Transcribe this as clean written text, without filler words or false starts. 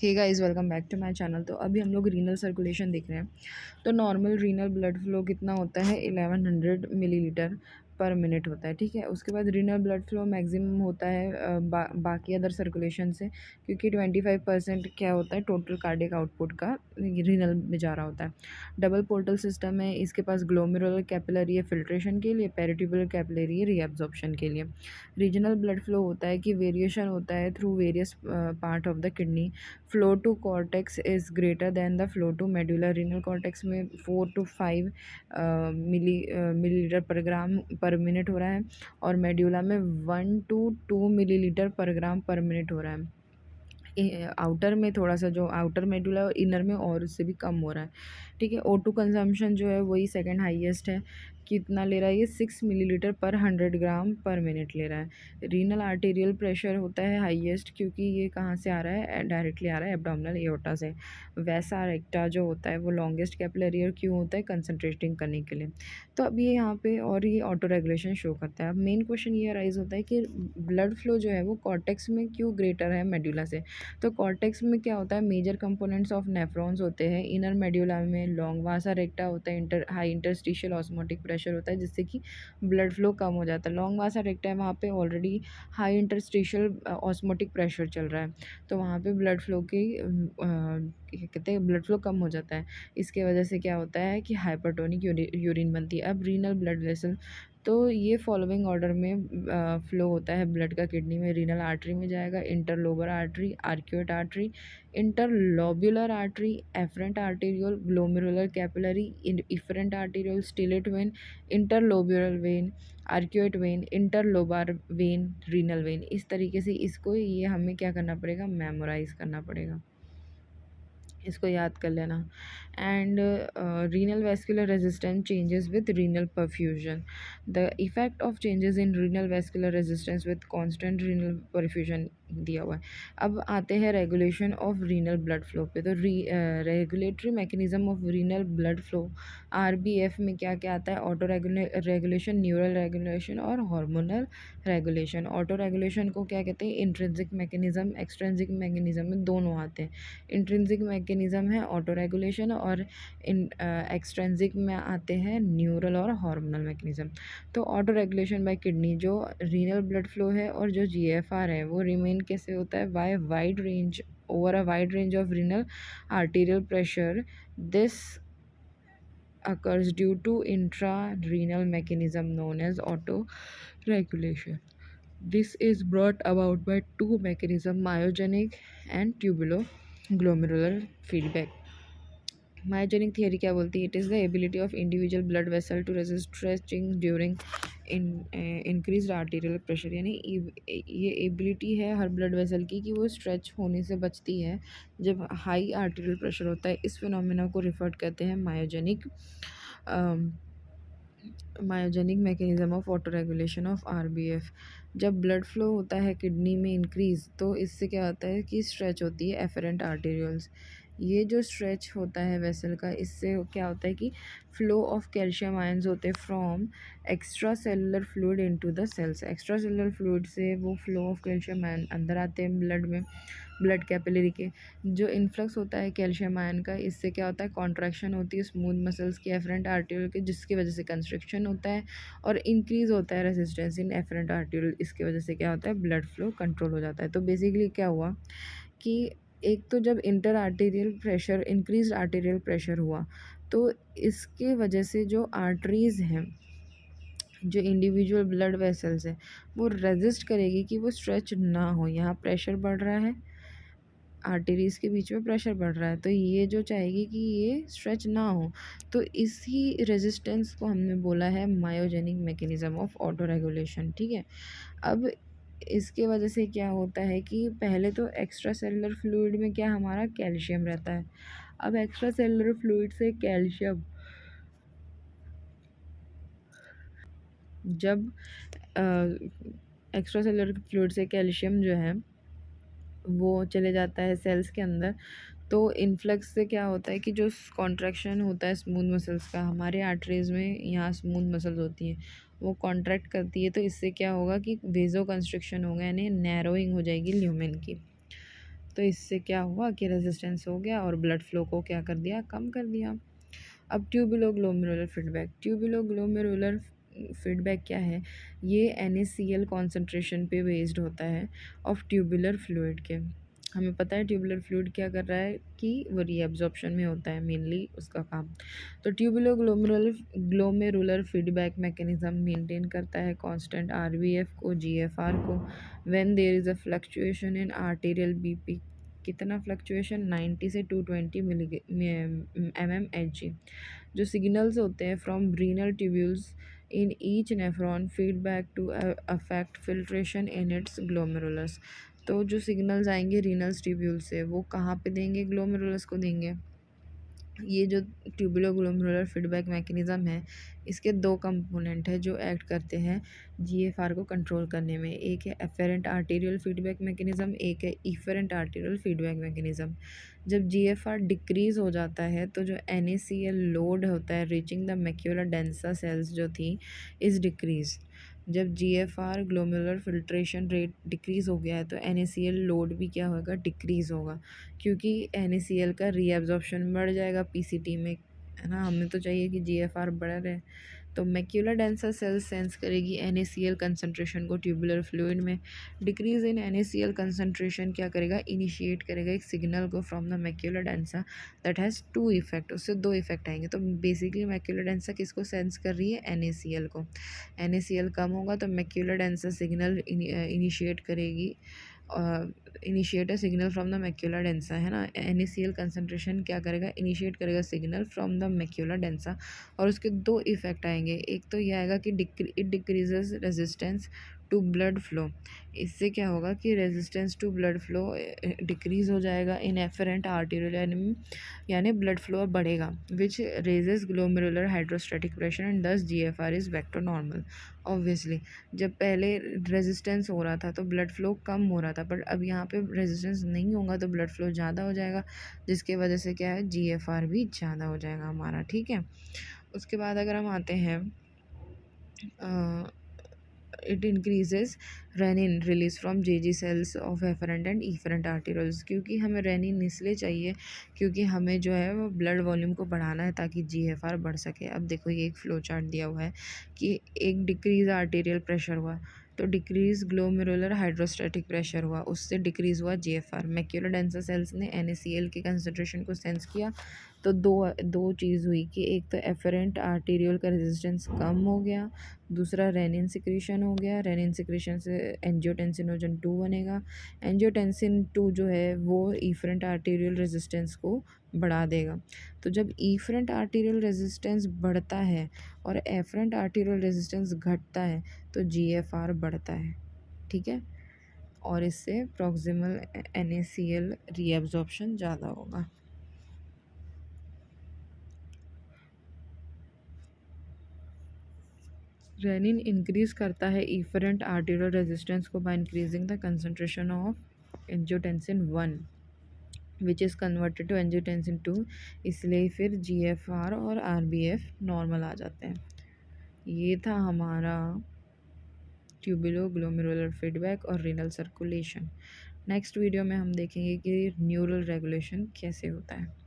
Hey guys, welcome back to my channel. तो अभी हम लोग रीनल सर्कुलेशन देख रहे हैं। तो नॉर्मल रीनल ब्लड फ्लो कितना होता है? 1100 मिलीलीटर पर मिनट होता है। ठीक है, उसके बाद रीनल ब्लड फ्लो मैक्सिमम होता है बाकी अदर सर्कुलेशन से, क्योंकि 25% क्या होता है टोटल कार्डियक आउटपुट का रीनल में जा रहा होता है। डबल पोर्टल सिस्टम है, इसके पास ग्लोमेरुलर कैपिलरी है फिल्ट्रेशन के लिए, पेरिट्यूबुलर कैपिलरी है रीअब्जॉर्प्शन के लिए। रीजनल ब्लड फ्लो होता है कि वेरिएशन होता है through various part of the kidney. Flow to cortex is greater than the flow to medulla. Renal cortex में 4 to 5 मिलीलीटर पर ग्राम पर मिनट हो रहा है, और मेड्यूला में 1 to 2 मिलीलीटर पर ग्राम पर मिनट हो रहा है। आउटर में थोड़ा सा, जो आउटर मेडुला और इनर में और उससे भी कम हो रहा है। ठीक है, O2 कंजम्पशन जो है वही सेकंड हाईएस्ट है। कितना ले रहा है ये? 6 मिलीलीटर पर 100 ग्राम पर मिनट ले रहा है। रीनल आर्टेरियल प्रेशर होता है हाईएस्ट, क्योंकि ये कहाँ से आ रहा है? डायरेक्टली आ रहा है एब्डोमिनल एओर्टा से। वैसा रेक्टा जो होता है वो लॉन्गेस्ट कैपिलरी, और क्यों होता है? कंसंट्रेटिंग करने के लिए। तो अब ये यहाँ पे और ये ऑटो रेगुलेशन शो करता है। अब मेन क्वेश्चन ये अराइज होता है कि ब्लड फ्लो जो है वो कॉर्टेक्स में क्यों ग्रेटर है मेडुला से? तो कॉर्टेक्स में क्या होता है? मेजर कंपोनेंट्स ऑफ नेफ्रॉन्स होते हैं। इनर मेड्यूला में लॉन्ग वासा रेक्टा होता है, हाई इंटरस्टिशियल ऑस्मोटिक प्रेशर होता है, जिससे कि ब्लड फ्लो कम हो जाता है। लॉन्ग वासा रेक्टा है, वहाँ पे already high interstitial osmotic pressure चल रहा है, तो वहाँ पे ब्लड फ्लो की क्या कहते हैं, ब्लड फ्लो कम हो जाता है। इसके वजह से क्या होता है कि हाइपरटोनिक यूरिन बनती है। अब रीनल ब्लड वेसल, तो ये फॉलोइंग ऑर्डर में फ्लो होता है ब्लड का किडनी में। रीनल आर्टरी में जाएगा interlobar artery, arcuate artery, interlobular artery, afferent arteriole, glomerular capillary, efferent arteriole, stellate vein, interlobular vein, arcuate vein, interlobar vein, renal vein. इस तरीके से इसको ये हमें क्या करना पड़ेगा? मेमोराइज करना पड़ेगा, इसको याद कर लेना। And renal vascular resistance changes with renal perfusion. The effect of changes in renal vascular resistance with constant renal perfusion दिया हुआ है। अब आते हैं regulation of renal blood flow पे। तो regulatory mechanism of renal blood flow, RBF में क्या क्या आता है? ऑटो रेगुलेशन, न्यूरल रेगुलेशन और हार्मोनल रेगुलेशन। ऑटो रेगुलेशन को क्या कहते हैं? इंट्रिंसिक मैकेनिज्म, एक्सट्रिंसिक मैकेनिज्म में दोनों आते हैं। इंट्रिंसिक मैकेनिज्म है ऑटो रेगुलेशन, और एक्सट्रिंसिक में आते हैं न्यूरल और हार्मोनल मैकेनिज्म। तो ऑटो रेगुलेशन बाय किडनी, जो रीनल ब्लड फ्लो है और जो GFR है वो रिमेन कैसे होता है? By wide range, over a wide range of renal arterial pressure. This occurs due to intra-renal mechanism known as auto-regulation. This is brought about by two mechanisms, myogenic and tubuloglomerular feedback. Myogenic theory क्या बोलती है? It is the ability of individual blood vessel to resist stretching during increase arterial pressure. यानी ये ability है हर blood vessel की कि वो stretch होने से बचती है जब हाई आर्टेरियल प्रेशर होता है। इस फिनोमेना को रिफर करते हैं myogenic mechanism of auto regulation of RBF। जब ब्लड फ्लो होता है किडनी में इंक्रीज, तो इससे क्या होता है कि स्ट्रेच होती है एफरेंट आर्टेरियल्स। ये जो स्ट्रेच होता है वेसल का, इससे क्या होता है कि फ्लो ऑफ कैल्शियम आयंस होते हैं from extracellular fluid into the cells. Extracellular fluid से वो फ्लो ऑफ कैल्शियम आयन अंदर आते हैं ब्लड में, ब्लड कैपिलरी के। जो इन्फ्लक्स होता है कैल्शियम आयन का, इससे क्या होता है? कॉन्ट्रैक्शन होती है स्मूथ मसल्स की एफरेंट आर्टेरियल के, जिसकी वजह से कंस्ट्रक्शन होता है और इंक्रीज होता है रेजिस्टेंस इन एफरेंट आर्टेरियल। इसकी वजह से क्या होता है? ब्लड फ्लो कंट्रोल हो जाता है। तो बेसिकली क्या हुआ कि एक तो जब inter arterial pressure, increase arterial pressure हुआ, तो इसके वजह से जो आर्टरीज हैं, जो इंडिविजुअल ब्लड वेसल्स हैं, वो रेजिस्ट करेगी कि वो स्ट्रेच ना हो। यहाँ प्रेशर बढ़ रहा है, आर्टरीज़ के बीच में प्रेशर बढ़ रहा है, तो ये जो चाहेगी कि ये स्ट्रेच ना हो। तो इसी रेजिस्टेंस को हमने बोला है myogenic mechanism of auto regulation. ठीक है, अब इसके वजह से क्या होता है कि पहले तो एक्स्ट्रा सेलुलर फ्लूइड में क्या हमारा कैल्शियम रहता है। अब एक्स्ट्रा सेलुलर फ्लूइड से कैल्शियम, जब एक्स्ट्रा सेलुलर फ्लूइड से कैल्शियम जो है वो चले जाता है सेल्स के अंदर, तो इन्फ्लक्स से क्या होता है कि जो कॉन्ट्रैक्शन होता है स्मूथ मसल्स का, हमारे आर्टरीज़ में यहाँ स्मूथ मसल्स होती हैं, वो कॉन्ट्रैक्ट करती है, तो इससे क्या होगा कि वेजो कंस्ट्रिक्शन होगा, यानी नैरोइंग हो जाएगी ल्यूमेन की। तो इससे क्या हुआ कि रेजिस्टेंस हो गया और ब्लड फ्लो को क्या कर दिया, कम कर दिया। अब ट्यूबुलोग्लोमेरुलर फीडबैक, ट्यूबुलोग्लोमेरुलर फीडबैक क्या है, ये NaCl कॉन्सेंट्रेशन पे बेस्ड होता है ऑफ ट्यूबुलर फ्लूइड के। हमें पता है ट्यूबुलर फ्लूइड क्या कर रहा है कि वो रीअब्जॉर्प्शन में होता है मेनली उसका काम। तो tubuloglomerular glomerular feedback mechanism maintain करता है कांस्टेंट RBF को, GFR को, when there is a fluctuation in arterial BP। कितना फ्लक्चुएशन, 90 से 220 mmHg। जो सिग्नल्स होते हैं from renal tubules in each nephron feedback to affect filtration in its glomerulus. तो जो सिग्नल्स आएंगे रीनल्स ट्यूब्यूल से वो कहाँ पे देंगे, ग्लोमेरुलस को देंगे। ये जो ट्यूबुलोग्लोमेरुलर फीडबैक मैकेनिज़्म है, इसके दो कंपोनेंट है जो एक्ट करते हैं GFR को कंट्रोल करने में। एक है एफेरेंट आर्टेरियल फीडबैक मैकेनिज़्म, एक है इफेरेंट आर्टेरियल फीडबैक मैकेनिज़्म। जब GFR डिक्रीज़ हो जाता है तो जो NaCl लोड होता है reaching the macula densa cells जो थी इज़ डिक्रीज। जब GFR glomerular filtration rate decrease हो गया है तो NaCl लोड भी क्या होगा, डिक्रीज़ होगा, क्योंकि NaCl का रीअब्जॉर्प्शन बढ़ जाएगा PCT में, है ना। हमें तो चाहिए कि GFR बढ़ रहे। तो मैक्यूला डेंसा सेल सेंस करेगी NaCl कंसंट्रेशन को ट्यूबुलर फ्लूइड में। डिक्रीज इन NaCl कंसंट्रेशन क्या करेगा, इनिशिएट करेगा एक सिग्नल को from the macula densa that has to effect. उससे दो इफेक्ट आएंगे। तो बेसिकली मैक्यूला डेंसा किसको सेंस कर रही है, NaCl को। NaCl कम होगा तो मैक्यूला डेंसा सिग्नल इनिशिएट करेगी, initiate a signal from the macula densa, है ना। NaCl कंसंट्रेशन क्या करेगा, इनिशिएट करेगा signal from the macula densa. और उसके दो इफेक्ट आएंगे। एक तो यह आएगा कि it decreases resistance to blood flow. इससे क्या होगा कि resistance to blood flow decrease हो जाएगा इन एफरेंट आर्टेरियल, यानी ब्लड फ्लो बढ़ेगा, which raises glomerular hydrostatic pressure and thus GFR is back to normal. Obviously जब पहले रेजिस्टेंस हो रहा था तो ब्लड फ्लो कम हो रहा था, बट अब यहाँ पे रेजिस्टेंस नहीं होगा तो ब्लड फ्लो ज़्यादा हो जाएगा, जिसके वजह से क्या है, GFR भी ज़्यादा हो जाएगा हमारा, ठीक है। उसके बाद अगर हम आते हैं, it increases renin release from JG cells of afferent and efferent arterioles. क्योंकि हमें रेनिन इसलिए चाहिए क्योंकि हमें जो है वो ब्लड वॉल्यूम को बढ़ाना है ताकि GFR बढ़ सके। अब देखो ये एक फ्लो चार्ट दिया हुआ है कि एक डिक्रीज आर्टेरियल प्रेशर हुआ तो डिक्रीज ग्लोमेरुलर हाइड्रोस्टैटिक प्रेशर हुआ, उससे डिक्रीज हुआ GFR। मैक्यूला डेंसा सेल्स ने NaCl के कंसंट्रेशन को सेंस किया तो दो दो चीज़ हुई कि एक तो एफरेंट आर्टेरियल का रेजिस्टेंस कम हो गया, दूसरा रेनिन सिक्रीशन हो गया। रेनिन सिक्रीशन से एंजियोटेंसिनोजन 2 बनेगा। एंजियोटेंसिन 2 जो है वो इफरेंट आर्टेरियल रेजिस्टेंस को बढ़ा देगा। तो जब इफरेंट आर्टेरियल रेजिस्टेंस बढ़ता है और एफरेंट आर्टेरियल रेजिस्टेंस घटता है तो GFR बढ़ता है, ठीक है। और इससे प्रॉक्सिमल NaCl रीअब्जॉर्प्शन ज़्यादा होगा। रेनिन इंक्रीज करता है इफरेंट आर्टेरियल रेजिस्टेंस को by increasing the concentration of angiotensin 1 which is converted to angiotensin 2। इसलिए फिर GFR और RBF नॉर्मल आ जाते हैं। ये था हमारा ट्यूबुलोग्लोमेरुलर फीडबैक और रीनल सर्कुलेशन। नेक्स्ट वीडियो में हम देखेंगे कि न्यूरल रेगुलेशन कैसे होता है।